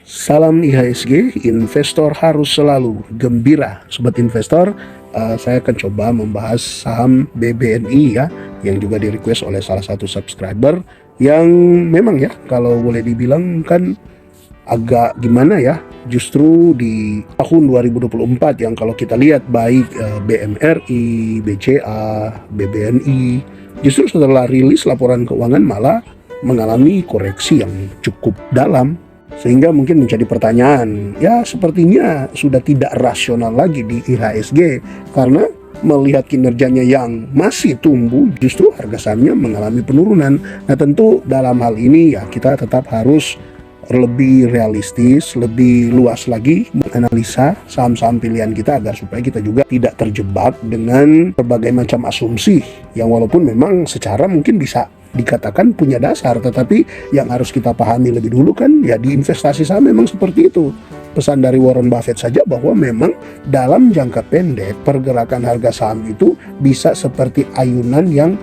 Salam IHSG, investor harus selalu gembira. Sobat investor, saya akan coba membahas saham BBNI ya, yang juga di request oleh salah satu subscriber, yang memang ya, kalau boleh dibilang kan agak gimana ya, justru di tahun 2024 yang kalau kita lihat baik BMRI, BCA, BBNI, justru setelah rilis laporan keuangan malah mengalami koreksi yang cukup dalam. Sehingga mungkin menjadi pertanyaan, ya sepertinya sudah tidak rasional lagi di IHSG karena melihat kinerjanya yang masih tumbuh, justru harga sahamnya mengalami penurunan. Nah tentu dalam hal ini ya kita tetap harus lebih realistis, lebih luas lagi menganalisa saham-saham pilihan kita agar supaya kita juga tidak terjebak dengan berbagai macam asumsi yang walaupun memang secara mungkin bisa dikatakan punya dasar, tetapi yang harus kita pahami lebih dulu kan ya di investasi saham memang seperti itu. Pesan dari Warren Buffett saja bahwa memang dalam jangka pendek pergerakan harga saham itu bisa seperti ayunan yang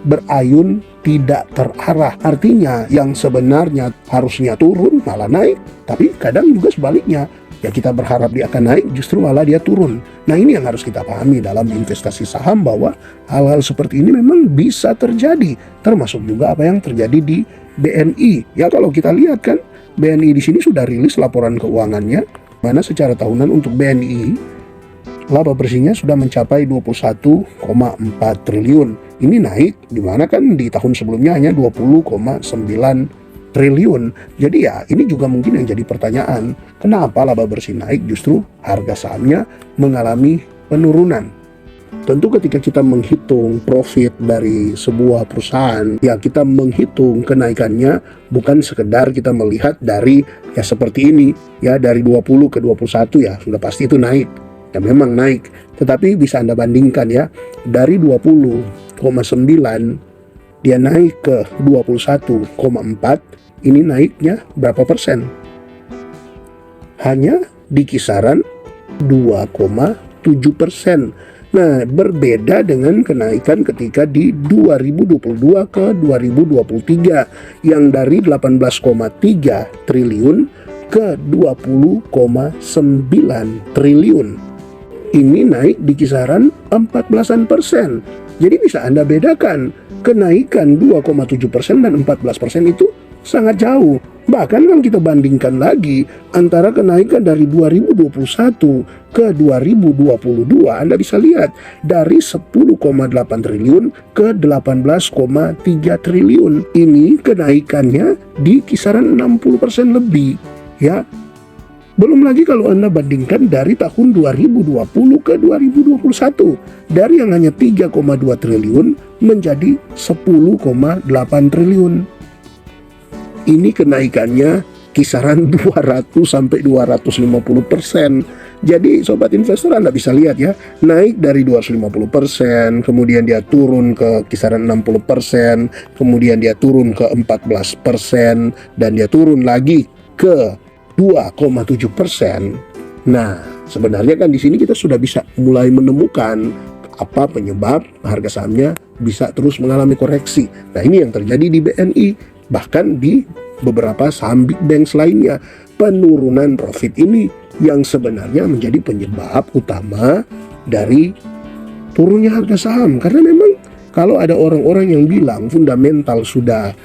berayun tidak terarah. Artinya yang sebenarnya harusnya turun malah naik, tapi kadang juga sebaliknya. Ya kita berharap dia akan naik, justru malah dia turun. Nah ini yang harus kita pahami dalam investasi saham, bahwa hal-hal seperti ini memang bisa terjadi. Termasuk juga apa yang terjadi di BNI. Ya kalau kita lihat kan, BNI di sini sudah rilis laporan keuangannya, mana secara tahunan untuk BNI, laba bersihnya sudah mencapai 21,4 triliun. Ini naik, dimana kan di tahun sebelumnya hanya 20,9 triliun. Jadi ya ini juga mungkin yang jadi pertanyaan, kenapa laba bersih naik justru harga sahamnya mengalami penurunan. Tentu ketika kita menghitung profit dari sebuah perusahaan, ya kita menghitung kenaikannya bukan sekedar kita melihat dari ya seperti ini ya, dari 20 ke 21 ya sudah pasti itu naik. Ya memang naik, tetapi bisa Anda bandingkan ya, dari 20,9 dia naik ke 21,4, ini naiknya berapa persen? Hanya di kisaran 2,7%. Nah, berbeda dengan kenaikan ketika di 2022 ke 2023 yang dari 18,3 triliun ke 20,9 triliun. Ini naik di kisaran 14%. Jadi bisa Anda bedakan, kenaikan 2,7% dan 14% itu sangat jauh. Bahkan kalau kita bandingkan lagi antara kenaikan dari 2021 ke 2022, Anda bisa lihat dari 10,8 triliun ke 18,3 triliun. Ini kenaikannya di kisaran 60% lebih ya. Belum lagi kalau Anda bandingkan dari tahun 2020 ke 2021, dari yang hanya 3,2 triliun menjadi 10,8 triliun. Ini kenaikannya kisaran 200 sampai 250%. Jadi sobat investor Anda bisa lihat ya, naik dari 250%, kemudian dia turun ke kisaran 60%, kemudian dia turun ke 14%, dan dia turun lagi ke 2,7%. Nah, sebenarnya kan di sini kita sudah bisa mulai menemukan apa penyebab harga sahamnya bisa terus mengalami koreksi. Nah, ini yang terjadi di BNI, bahkan di beberapa saham big banks lainnya. Penurunan profit ini yang sebenarnya menjadi penyebab utama dari turunnya harga saham. Karena memang kalau ada orang-orang yang bilang fundamental sudah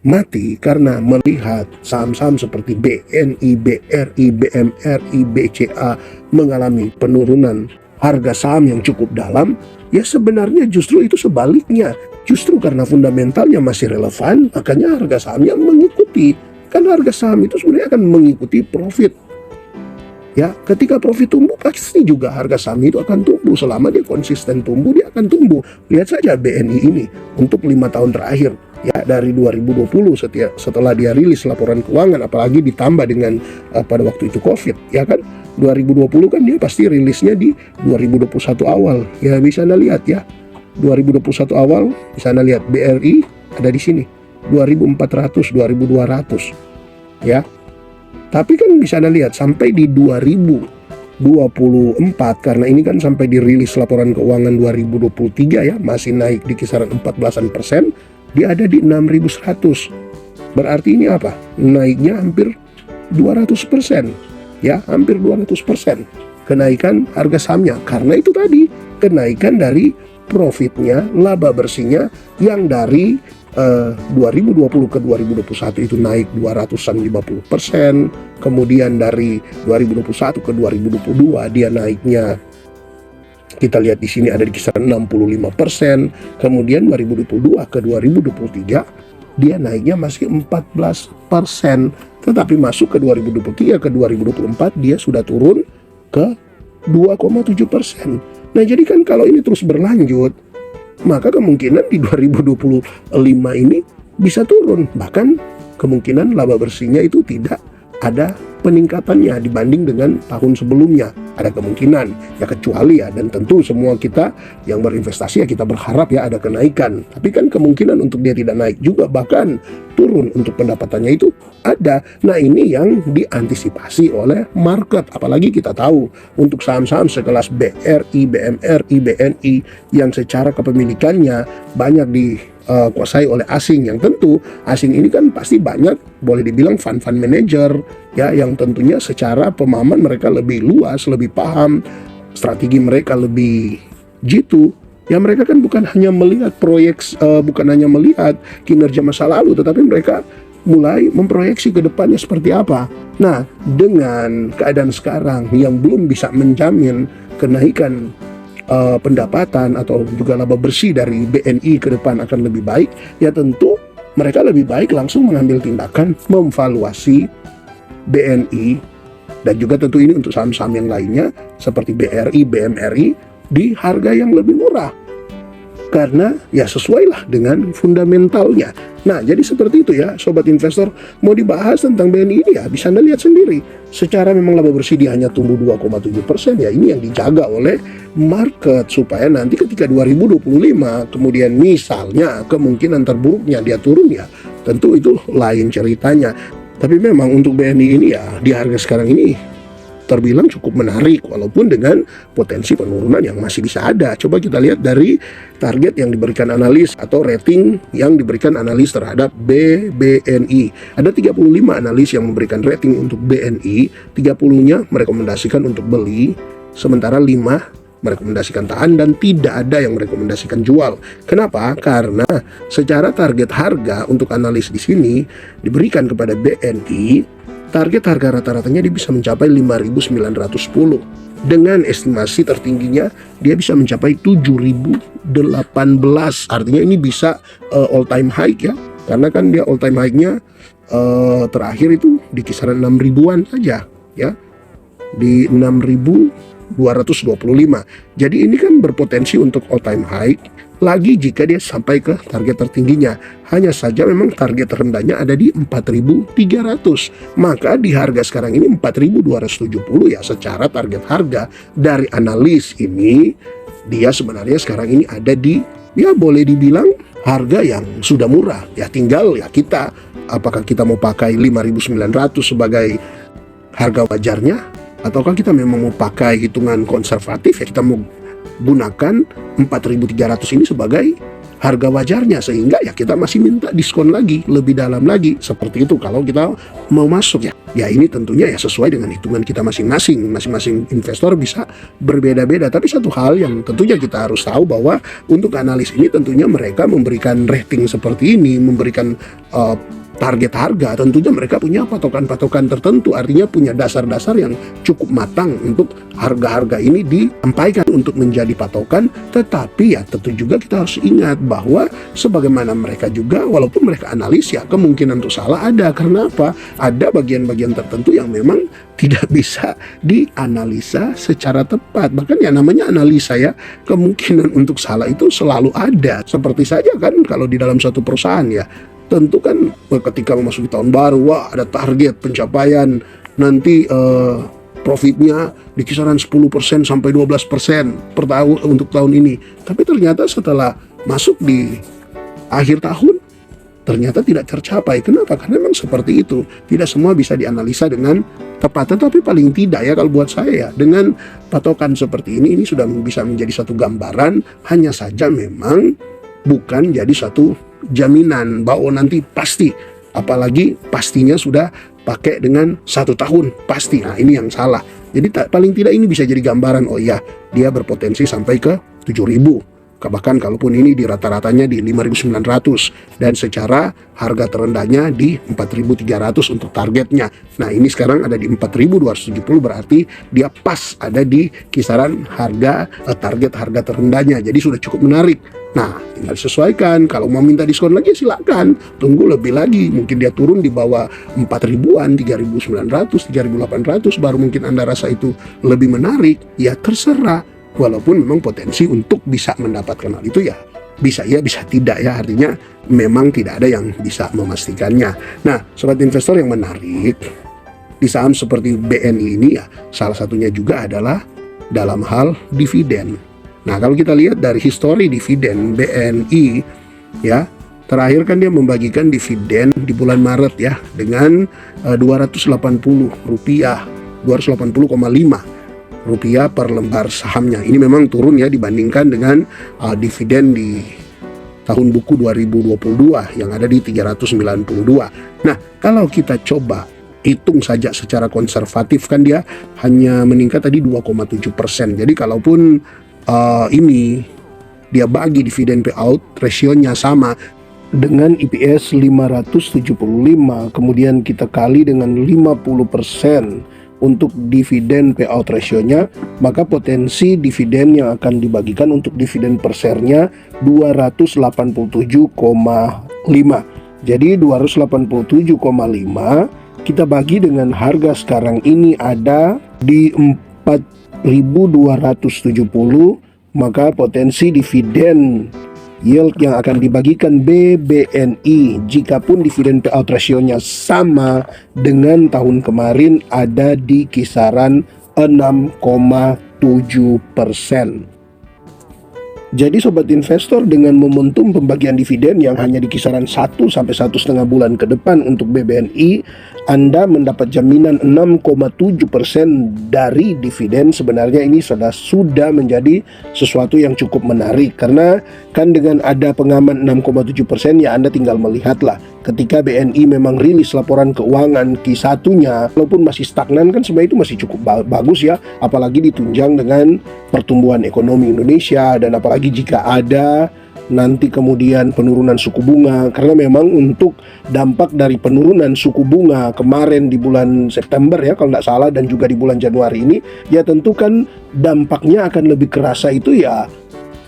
mati karena melihat saham-saham seperti BNI, BRI, BMRI, BCA mengalami penurunan harga saham yang cukup dalam, ya sebenarnya justru itu sebaliknya. Justru karena fundamentalnya masih relevan, makanya harga sahamnya mengikuti. Kan harga saham itu sebenarnya akan mengikuti profit. Ya, ketika profit tumbuh pasti juga harga saham itu akan tumbuh. Selama dia konsisten tumbuh, dia akan tumbuh. Lihat saja BNI ini untuk 5 tahun terakhir. Ya, dari 2020 setelah dia rilis laporan keuangan, apalagi ditambah dengan pada waktu itu COVID, ya kan, 2020 kan dia pasti rilisnya di 2021 awal. Ya bisa Anda lihat ya, 2021 awal bisa Anda lihat BRI ada di sini 2400, 2200 ya. Tapi kan bisa Anda lihat sampai di 2024, karena ini kan sampai dirilis laporan keuangan 2023 ya, masih naik di kisaran 14%, dia ada di 6100. Berarti ini apa? Naiknya hampir 200%, ya hampir 200% kenaikan harga sahamnya. Karena itu tadi, kenaikan dari profitnya, laba bersihnya yang dari 2020 ke 2021 itu naik 250%, kemudian dari 2021 ke 2022 dia naiknya, kita lihat di sini ada di kisaran 65%, kemudian 2022 ke 2023 dia naiknya masih 14%, tetapi masuk ke 2023 ke 2024 dia sudah turun ke 2,7%. Nah, jadi kan kalau ini terus berlanjut, maka kemungkinan di 2025 ini bisa turun. Bahkan kemungkinan laba bersihnya itu tidak ada peningkatannya dibanding dengan tahun sebelumnya. Ada kemungkinan, ya kecuali ya, dan tentu semua kita yang berinvestasi ya kita berharap ya ada kenaikan. Tapi kan kemungkinan untuk dia tidak naik juga, bahkan turun untuk pendapatannya itu ada. Nah, ini yang diantisipasi oleh market. Apalagi kita tahu untuk saham-saham sekelas BRI, BMRI, BNI yang secara kepemilikannya banyak dikuasai oleh asing, yang tentu asing ini kan pasti banyak boleh dibilang fund manager ya, yang tentunya secara pemahaman mereka lebih luas, lebih paham, strategi mereka lebih jitu. Ya, mereka kan bukan hanya melihat bukan hanya melihat kinerja masa lalu, tetapi mereka mulai memproyeksi ke depannya seperti apa. Nah, dengan keadaan sekarang yang belum bisa menjamin kenaikan pendapatan atau juga laba bersih dari BNI ke depan akan lebih baik, ya tentu mereka lebih baik langsung mengambil tindakan memvaluasi BNI, dan juga tentu ini untuk saham-saham yang lainnya seperti BRI, BMRI di harga yang lebih murah, karena ya sesuai lah dengan fundamentalnya. Nah, jadi seperti itu ya sobat investor. Mau dibahas tentang BNI ini ya bisa Anda lihat sendiri. Secara memang laba bersih dia hanya tumbuh 2,7%, ya ini yang dijaga oleh market supaya nanti ketika 2025 kemudian misalnya kemungkinan terburuknya dia turun, ya tentu itu lain ceritanya. Tapi memang untuk BNI ini ya di harga sekarang ini terbilang cukup menarik, walaupun dengan potensi penurunan yang masih bisa ada. Coba kita lihat dari target yang diberikan analis atau rating yang diberikan analis terhadap BBNI. Ada 35 analis yang memberikan rating untuk BNI, 30-nya merekomendasikan untuk beli, sementara 5 merekomendasikan tahan, dan tidak ada yang merekomendasikan jual. Kenapa? Karena secara target harga untuk analis di sini diberikan kepada BNI, target harga rata-ratanya dia bisa mencapai 5.910. Dengan estimasi tertingginya dia bisa mencapai 7.018. Artinya ini bisa all time high ya. Karena kan dia all time high-nya terakhir itu di kisaran 6.000-an saja ya. Di 6.225. Jadi ini kan berpotensi untuk all time high lagi jika dia sampai ke target tertingginya. Hanya saja memang target terendahnya ada di 4.300. Maka di harga sekarang ini 4.270 ya, secara target harga dari analis ini dia sebenarnya sekarang ini ada di, ya boleh dibilang harga yang sudah murah. Ya tinggal ya kita, apakah kita mau pakai 5.900 sebagai harga wajarnya, ataukah kita memang mau pakai hitungan konservatif, ya kita mau gunakan 4.300 ini sebagai harga wajarnya, sehingga ya kita masih minta diskon lagi, lebih dalam lagi. Seperti itu kalau kita mau masuk ya. Ya ini tentunya ya sesuai dengan hitungan kita masing-masing. Masing-masing investor bisa berbeda-beda. Tapi satu hal yang tentunya kita harus tahu bahwa untuk analis ini tentunya mereka memberikan rating seperti ini, memberikan target harga, tentunya mereka punya patokan-patokan tertentu, artinya punya dasar-dasar yang cukup matang untuk harga-harga ini disampaikan untuk menjadi patokan. Tetapi ya tentu juga kita harus ingat bahwa sebagaimana mereka juga, walaupun mereka analis ya kemungkinan untuk salah ada. Karena apa? Ada bagian-bagian tertentu yang memang tidak bisa dianalisa secara tepat. Bahkan ya namanya analisa ya, kemungkinan untuk salah itu selalu ada. Seperti saja kan kalau di dalam satu perusahaan ya, tentu kan ketika memasuki tahun baru, wah ada target pencapaian nanti profitnya di kisaran 10% sampai 12% per tahun untuk tahun ini. Tapi ternyata setelah masuk di akhir tahun ternyata tidak tercapai. Kenapa? Karena memang seperti itu. Tidak semua bisa dianalisa dengan tepat. Tetapi paling tidak ya kalau buat saya ya, dengan patokan seperti ini sudah bisa menjadi satu gambaran. Hanya saja memang bukan jadi satu jaminan bahwa nanti pasti, apalagi pastinya sudah pakai dengan 1 tahun pasti. Nah, ini yang salah. Jadi paling tidak ini bisa jadi gambaran, oh iya, dia berpotensi sampai ke 7.000. Bahkan kalaupun ini di rata-ratanya di 5.900 dan secara harga terendahnya di 4.300 untuk targetnya. Nah, ini sekarang ada di 4.270, berarti dia pas ada di kisaran harga target harga terendahnya. Jadi sudah cukup menarik. Nah, tinggal disesuaikan. Kalau mau minta diskon lagi silakan. Tunggu lebih lagi. Mungkin dia turun di bawah 4.000-an, 3.900, 3.800 baru mungkin Anda rasa itu lebih menarik. Ya terserah. Walaupun memang potensi untuk bisa mendapatkan hal itu ya bisa ya, bisa tidak ya. Artinya memang tidak ada yang bisa memastikannya. Nah, sobat investor yang menarik di saham seperti BNI ini ya, salah satunya juga adalah dalam hal dividen. Nah, kalau kita lihat dari histori dividen BNI ya, terakhir kan dia membagikan dividen di bulan Maret ya dengan Rp280, 280,5 rupiah per lembar sahamnya. Ini memang turun ya dibandingkan dengan dividen di tahun buku 2022 yang ada di 392. Nah, kalau kita coba hitung saja secara konservatif kan dia hanya meningkat tadi 2,7%. Jadi kalaupun ini dia bagi dividen payout rasionya sama dengan EPS 575, kemudian kita kali dengan 50% untuk dividen payout rasionya, maka potensi dividen yang akan dibagikan untuk dividen per share-nya 287,5. Jadi 287,5 kita bagi dengan harga sekarang ini ada di 4.270, maka potensi dividen yield yang akan dibagikan BBNI jikapun dividen payout rasionya sama dengan tahun kemarin ada di kisaran 6,7%. Jadi sobat investor, dengan momentum pembagian dividen yang hanya di kisaran 1 sampai 1,5 bulan ke depan untuk BBNI, Anda mendapat jaminan 6,7% dari dividen. Sebenarnya ini sudah menjadi sesuatu yang cukup menarik, karena kan dengan ada pengaman 6,7% ya Anda tinggal melihatlah ketika BNI memang rilis laporan keuangan Q1-nya, walaupun masih stagnan kan sebenarnya itu masih cukup bagus ya, apalagi ditunjang dengan pertumbuhan ekonomi Indonesia, dan apalagi jika ada nanti kemudian penurunan suku bunga, karena memang untuk dampak dari penurunan suku bunga kemarin di bulan September ya kalau nggak salah, dan juga di bulan Januari ini ya tentu kan dampaknya akan lebih kerasa itu ya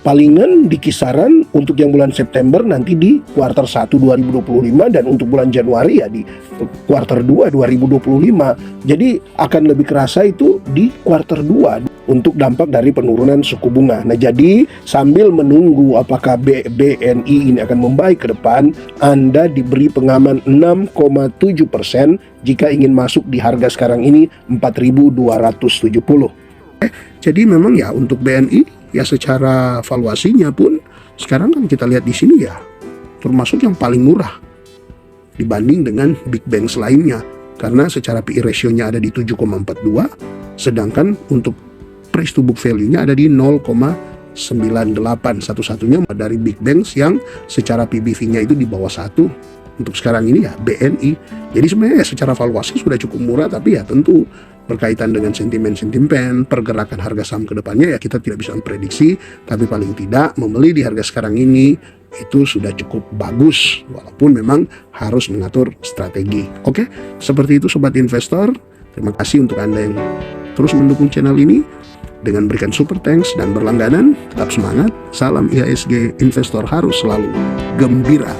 palingan di kisaran untuk yang bulan September nanti di kuartal 1 2025 dan untuk bulan Januari ya di kuartal 2 2025. Jadi akan lebih kerasa itu di kuartal 2 untuk dampak dari penurunan suku bunga. Nah, jadi sambil menunggu apakah BNI ini akan membaik ke depan, Anda diberi pengaman 6,7% jika ingin masuk di harga sekarang ini 4.270. Jadi memang ya untuk BNI ya secara valuasinya pun sekarang kan kita lihat di sini ya termasuk yang paling murah dibanding dengan big banks lainnya, karena secara PE ratio-nya ada di 7,42, sedangkan untuk price to book value-nya ada di 0,98, satu-satunya dari big banks yang secara PBV-nya itu di bawah 1 untuk sekarang ini ya BNI. Jadi sebenarnya secara valuasi sudah cukup murah, tapi ya tentu berkaitan dengan sentimen-sentimen pergerakan harga saham ke depannya ya kita tidak bisa memprediksi, tapi paling tidak membeli di harga sekarang ini itu sudah cukup bagus, walaupun memang harus mengatur strategi. Oke, seperti itu sobat investor. Terima kasih untuk Anda yang terus mendukung channel ini dengan berikan super thanks dan berlangganan. Tetap semangat. Salam IHSG, investor harus selalu gembira.